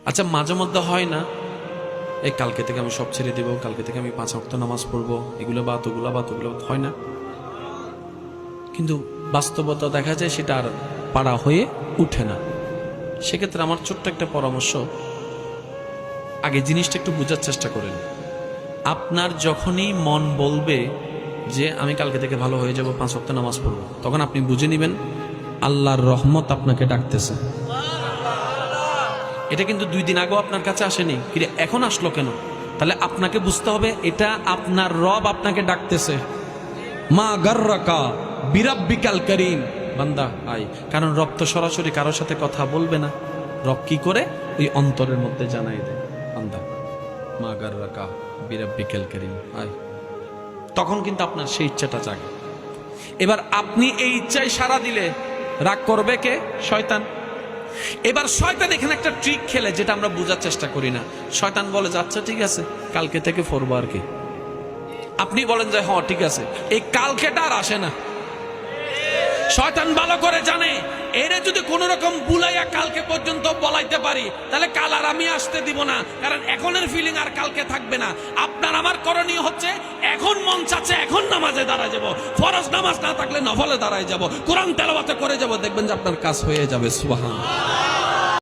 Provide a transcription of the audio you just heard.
আচ্ছা, মাঝে মধ্যে হয় না এই কালকে থেকে আমি সব ছেড়ে দেব, কালকে থেকে আমি 5 ওয়াক্ত নামাজ পড়বো, এগুলো বাদ ওগুলো বাদ ওগুলো বাদ, হয় না? কিন্তু বাস্তবতা দেখা যায় সেটা আর পারা হয়ে উঠে না। সেক্ষেত্রে আমার ছোট্ট একটা পরামর্শ, আগে জিনিসটা একটু বোঝার চেষ্টা করেন। আপনার যখনই মন বলবে যে আমি কালকে থেকে ভালো হয়ে যাব, 5 ওয়াক্ত নামাজ পড়বো, তখন আপনি বুঝে নেবেন আল্লাহর রহমত আপনাকে ডাকতেছে। এটা কিন্তু 2 দিন আগেও আপনার কাছে আসেনি, কিন্তু এখন আসলো কেন? তাহলে আপনাকে বুঝতে হবে এটা আপনার রব আপনাকে ডাকতেছে। মা গাররাকা বিরাব্বিকাল করিম, বান্দা আয়। কারণ রব তো সরাসরি কারোর সাথে কথা বলবে না। রব কি করে? ওই অন্তরের মধ্যে জানাই দেয়, বান্দা মা গাররাকা বিরাব্বিকাল করিম আয়। তখন কিন্তু আপনার সেই ইচ্ছাটা জাগে। এবার আপনি এই ইচ্ছায় সাড়া দিলে রাগ করবে কে? শয়তান। এবার শয়তান এখানে একটা ট্রিক খেলে, যেটা আমরা বোঝার চেষ্টা করি না। শয়তান বলে যে আচ্ছা ঠিক আছে, কালকে থেকে পড়বো আর কি। আপনি বলেন যে হ্যাঁ ঠিক আছে, এই কালকেটা আর আসে না। শয়তান ভালো করে জানে এরে যদি কোন রকম বুলাইয়া কালকে পর্যন্ত বলাইতে পারি, তাহলে কাল আর আমি আসতে দিব না। কারণ এখনের ফিলিং আর কালকে থাকবে না। আপনার আমার করণীয় হচ্ছে, এখন মন চাচ্ছে এখন নামাজে দাঁড়ায় যাব, ফরজ নামাজ না থাকলে নফলে দাঁড়ায় যাব, কোরআন তেলাওয়াত করে যাব, দেখবেন যে আপনার কাজ হয়ে যাবে। সুবহানাল্লাহ।